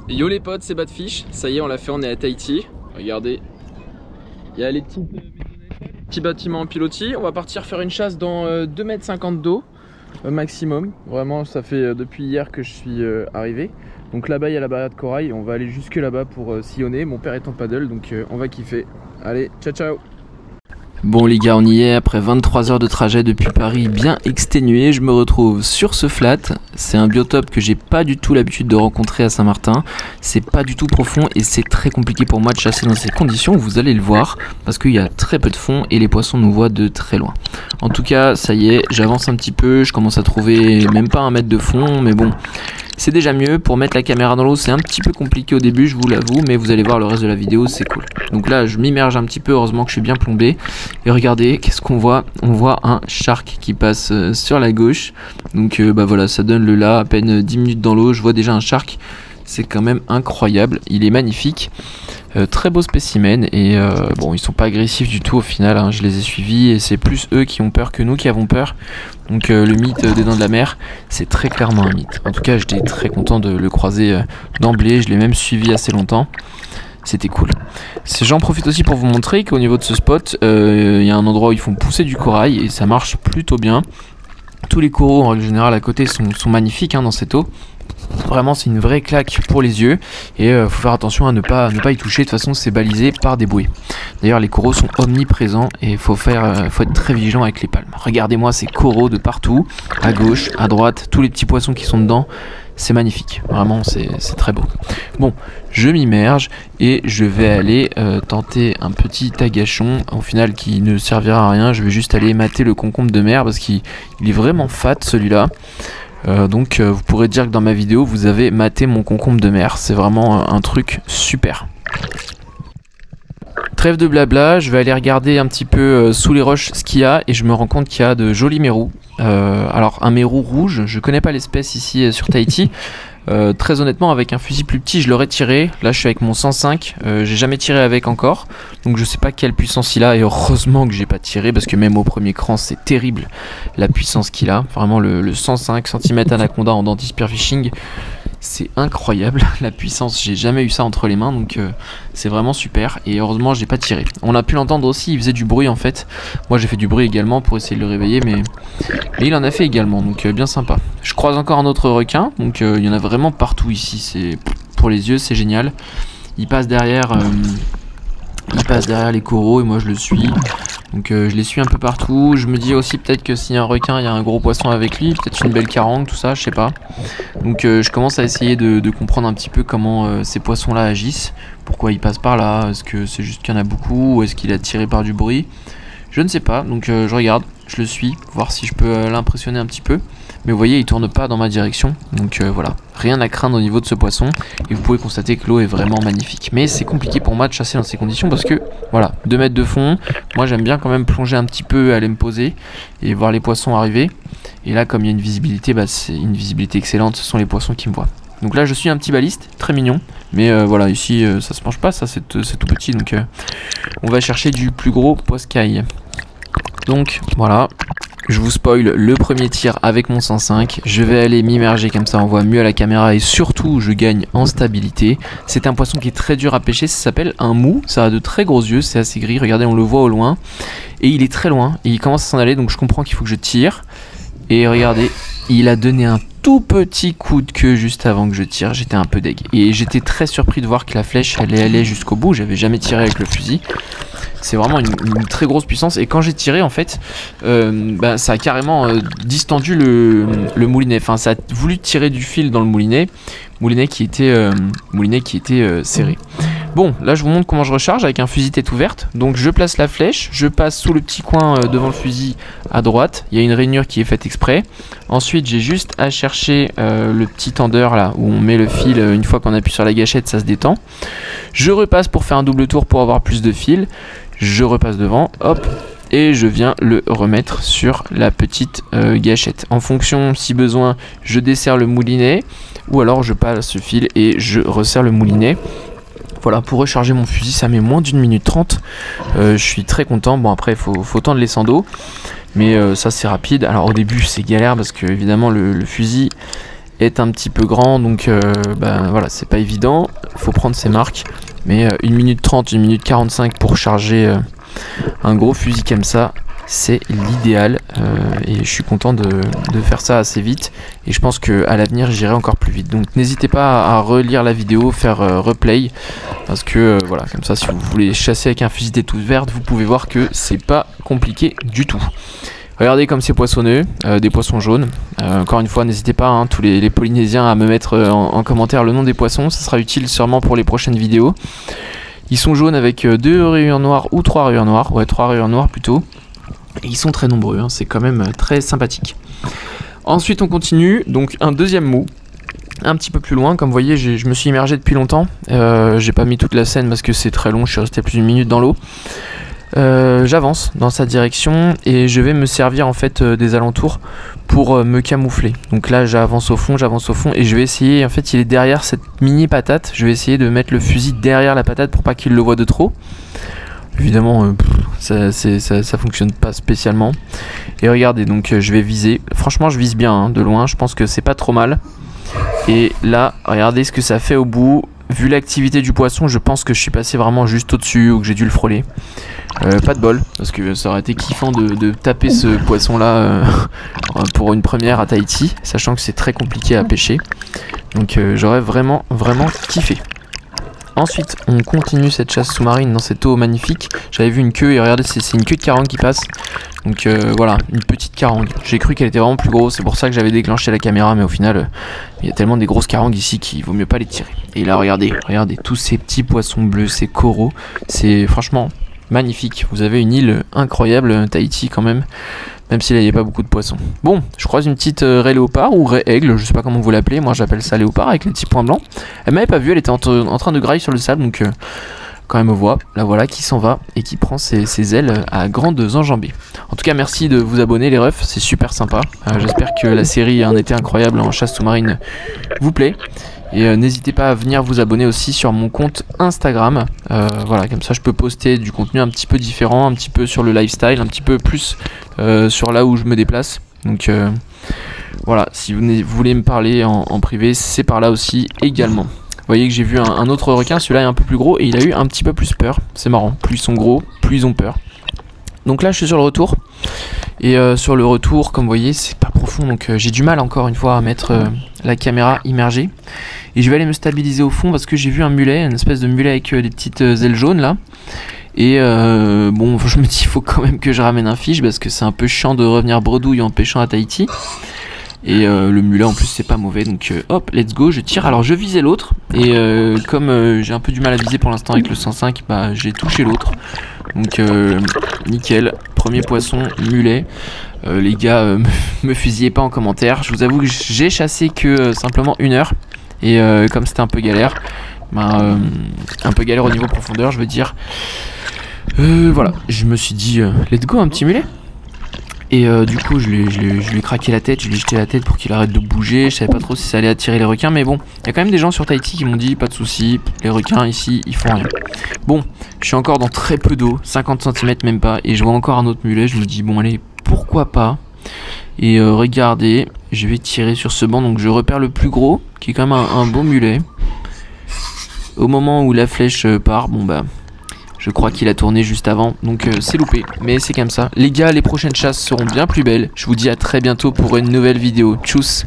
Yo les potes, c'est Badfish, ça y est on l'a fait, on est à Tahiti. Regardez, il y a les petits bâtiments en pilotis. On va partir faire une chasse dans 2,50 m d'eau maximum. Vraiment ça fait depuis hier que je suis arrivé. Donc là-bas il y a la barrière de corail, on va aller jusque là-bas pour sillonner. Mon père est en paddle donc on va kiffer. Allez, ciao ciao. Bon les gars, on y est après 23 heures de trajet depuis Paris, bien exténué. Je me retrouve sur ce flat. C'est un biotope que j'ai pas du tout l'habitude de rencontrer à Saint-Martin. C'est pas du tout profond et c'est très compliqué pour moi de chasser dans ces conditions. Vous allez le voir parce qu'il y a très peu de fond et les poissons nous voient de très loin. En tout cas, ça y est, j'avance un petit peu. Je commence à trouver même pas 1 mètre de fond, mais bon, c'est déjà mieux. Pour mettre la caméra dans l'eau, c'est un petit peu compliqué au début, je vous l'avoue, mais vous allez voir le reste de la vidéo, c'est cool. Donc là, je m'immerge un petit peu, heureusement que je suis bien plombé. Et regardez, qu'est-ce qu'on voit? On voit un shark qui passe sur la gauche. Donc bah voilà, ça donne le là, à peine 10 minutes dans l'eau, je vois déjà un shark. C'est quand même incroyable, il est magnifique. Très beau spécimen et bon, ils sont pas agressifs du tout au final, hein. Je les ai suivis et c'est plus eux qui ont peur que nous qui avons peur. Donc le mythe des dents de la mer, c'est très clairement un mythe. En tout cas, j'étais très content de le croiser d'emblée, je l'ai même suivi assez longtemps. C'était cool. J'en profite aussi pour vous montrer qu'au niveau de ce spot, il y a un endroit où ils font pousser du corail et ça marche plutôt bien. Tous les coraux en règle générale à côté sont magnifiques hein, dans cette eau. Vraiment c'est une vraie claque pour les yeux et faut faire attention à ne pas y toucher, de toute façon c'est balisé par des bouées. D'ailleurs les coraux sont omniprésents et faut être très vigilant avec les palmes. Regardez-moi ces coraux de partout, à gauche, à droite, tous les petits poissons qui sont dedans, c'est magnifique, vraiment c'est très beau. Bon, je m'immerge et je vais aller tenter un petit agachon, au final qui ne servira à rien. Je vais juste aller mater le concombre de mer parce qu'il est vraiment fat celui-là. Donc vous pourrez dire que dans ma vidéo vous avez maté mon concombre de mer, c'est vraiment un truc super. Trêve de blabla, je vais aller regarder un petit peu sous les roches ce qu'il y a et je me rends compte qu'il y a de jolis mérous. Alors un mérou rouge, je connais pas l'espèce ici sur Tahiti. Très honnêtement avec un fusil plus petit je l'aurais tiré. Là je suis avec mon 105, j'ai jamais tiré avec encore, donc je sais pas quelle puissance il a et heureusement que j'ai pas tiré parce que même au premier cran c'est terrible la puissance qu'il a. Vraiment le 105 cm anaconda en dentiste spearfishing, c'est incroyable la puissance, j'ai jamais eu ça entre les mains donc c'est vraiment super et heureusement j'ai pas tiré. On a pu l'entendre aussi, il faisait du bruit en fait. Moi j'ai fait du bruit également pour essayer de le réveiller mais il en a fait également donc bien sympa. Je croise encore un autre requin donc il y en a vraiment partout ici, c'est pour les yeux c'est génial. Il passe derrière les coraux et moi je le suis. Donc je les suis un peu partout. Je me dis aussi peut-être que s'il y a un requin, il y a un gros poisson avec lui, peut-être une belle carangue, tout ça, je sais pas. Donc je commence à essayer de comprendre un petit peu comment ces poissons-là agissent. Pourquoi ils passent par là, est-ce que c'est juste qu'il y en a beaucoup ou est-ce qu'il est attiré par du bruit? Je ne sais pas, donc je regarde, je le suis, voir si je peux l'impressionner un petit peu. Mais vous voyez, il tourne pas dans ma direction, donc voilà, rien à craindre au niveau de ce poisson. Et vous pouvez constater que l'eau est vraiment magnifique. Mais c'est compliqué pour moi de chasser dans ces conditions parce que, voilà, 2 mètres de fond. Moi j'aime bien quand même plonger un petit peu, aller me poser et voir les poissons arriver. Et là, comme il y a une visibilité, bah, c'est une visibilité excellente, ce sont les poissons qui me voient. Donc là je suis un petit baliste, très mignon. Mais voilà, ici ça se mange pas, ça c'est tout petit. Donc on va chercher du plus gros poiscaille. Donc voilà. Je vous spoil le premier tir avec mon 105. Je vais aller m'immerger comme ça on voit mieux à la caméra et surtout je gagne en stabilité. C'est un poisson qui est très dur à pêcher, ça s'appelle un mou. Ça a de très gros yeux, c'est assez gris, regardez on le voit au loin. Et il est très loin et il commence à s'en aller donc je comprends qu'il faut que je tire. Et regardez, il a donné un tout petit coup de queue juste avant que je tire, j'étais un peu deg. Et j'étais très surpris de voir que la flèche elle allait jusqu'au bout, j'avais jamais tiré avec le fusil. C'est vraiment une très grosse puissance et quand j'ai tiré en fait bah, ça a carrément distendu le moulinet, enfin ça a voulu tirer du fil dans le moulinet qui était serré. Bon là je vous montre comment je recharge avec un fusil tête ouverte. Donc je place la flèche, je passe sous le petit coin devant le fusil à droite, il y a une rainure qui est faite exprès. Ensuite j'ai juste à chercher le petit tendeur là où on met le fil, une fois qu'on appuie sur la gâchette ça se détend. Je repasse pour faire un double tour pour avoir plus de fil. Je repasse devant, hop, et je viens le remettre sur la petite gâchette. En fonction, si besoin, je desserre le moulinet, ou alors je passe le fil et je resserre le moulinet. Voilà, pour recharger mon fusil, ça met moins d'1 minute 30. Je suis très content. Bon, après, il faut tendre les sandaux, mais ça c'est rapide. Alors au début, c'est galère parce que évidemment le fusil est un petit peu grand, donc ben voilà, c'est pas évident, faut prendre ses marques, mais 1 minute 30, 1 minute 45 pour charger un gros fusil comme ça, c'est l'idéal, et je suis content de faire ça assez vite, et je pense qu'à l'avenir j'irai encore plus vite. Donc n'hésitez pas à relire la vidéo, faire replay, parce que voilà, comme ça si vous voulez chasser avec un fusil d'étoupe verte, vous pouvez voir que c'est pas compliqué du tout. Regardez comme c'est poissonneux, des poissons jaunes. Encore une fois, n'hésitez pas, hein, tous les Polynésiens, à me mettre en commentaire le nom des poissons, ça sera utile sûrement pour les prochaines vidéos. Ils sont jaunes avec 2 rayures noires ou 3 rayures noires, ouais 3 rayures noires plutôt. Et ils sont très nombreux, hein, c'est quand même très sympathique. Ensuite on continue, donc un deuxième mot, un petit peu plus loin, comme vous voyez je me suis immergé depuis longtemps, j'ai pas mis toute la scène parce que c'est très long, je suis resté plus d'une minute dans l'eau. J'avance dans sa direction et je vais me servir en fait des alentours pour me camoufler. Donc là j'avance au fond et je vais essayer, en fait il est derrière cette mini patate, je vais essayer de mettre le fusil derrière la patate pour pas qu'il le voie de trop. Évidemment ça fonctionne pas spécialement. Et regardez, donc je vais viser, franchement je vise bien hein, de loin, je pense que c'est pas trop mal. Et là regardez ce que ça fait au bout. Vu l'activité du poisson, je pense que je suis passé vraiment juste au-dessus ou que j'ai dû le frôler. Pas de bol, parce que ça aurait été kiffant de taper ce poisson-là pour une première à Tahiti, sachant que c'est très compliqué à pêcher. Donc j'aurais vraiment kiffé. Ensuite, on continue cette chasse sous-marine dans cette eau magnifique. J'avais vu une queue et regardez, c'est une queue de carangue qui passe. Donc voilà, une petite carangue. J'ai cru qu'elle était vraiment plus grosse, c'est pour ça que j'avais déclenché la caméra, mais au final, il y a tellement des grosses carangues ici qu'il vaut mieux pas les tirer. Et là, regardez tous ces petits poissons bleus, ces coraux, c'est franchement magnifique. Vous avez une île incroyable, Tahiti quand même si là il n'y a pas beaucoup de poissons. Bon, je croise une petite raie léopard ou raie aigle, je sais pas comment vous l'appelez, moi j'appelle ça léopard avec les petits points blancs. Elle m'avait pas vu, elle était en train de grailler sur le sable, donc quand elle me voit, la voilà qui s'en va et qui prend ses ailes à grandes enjambées. En tout cas, merci de vous abonner les refs, c'est super sympa. J'espère que la série Un été incroyable en chasse sous-marine vous plaît. Et n'hésitez pas à venir vous abonner aussi sur mon compte Instagram. Voilà, comme ça je peux poster du contenu un petit peu différent, un petit peu sur le lifestyle, un petit peu plus sur là où je me déplace. Donc voilà, si vous voulez me parler en privé, c'est par là aussi également. Vous voyez que j'ai vu un autre requin, celui-là est un peu plus gros et il a eu un petit peu plus peur. C'est marrant, plus ils sont gros, plus ils ont peur. Donc là je suis sur le retour. Et sur le retour, comme vous voyez, c'est pas profond, donc j'ai du mal encore une fois à mettre la caméra immergée. Et je vais aller me stabiliser au fond parce que j'ai vu un mulet, une espèce de mulet avec des petites ailes jaunes là. Et bon, je me dis il faut quand même que je ramène un fiche parce que c'est un peu chiant de revenir bredouille en pêchant à Tahiti. Et le mulet en plus c'est pas mauvais, donc hop, let's go, je tire. Alors je visais l'autre et comme j'ai un peu du mal à viser pour l'instant avec le 105, bah j'ai touché l'autre. Donc nickel, premier poisson, mulet. Les gars, me fusillez pas en commentaire. Je vous avoue que j'ai chassé que simplement 1 heure. Et comme c'était un peu galère, bah, un peu galère au niveau profondeur, je veux dire. Voilà, je me suis dit, let's go, un petit mulet. Et du coup je lui ai craqué la tête, je lui ai jeté la tête pour qu'il arrête de bouger. Je savais pas trop si ça allait attirer les requins, mais bon, il y a quand même des gens sur Tahiti qui m'ont dit pas de soucis, les requins ici ils font rien. Bon, je suis encore dans très peu d'eau, 50 cm même pas, et je vois encore un autre mulet. Je me dis bon allez, pourquoi pas. Et regardez, je vais tirer sur ce banc, donc je repère le plus gros, qui est quand même un beau mulet. Au moment où la flèche part, bon bah je crois qu'il a tourné juste avant, donc c'est loupé, mais c'est comme ça. Les gars, les prochaines chasses seront bien plus belles. Je vous dis à très bientôt pour une nouvelle vidéo. Tchuss!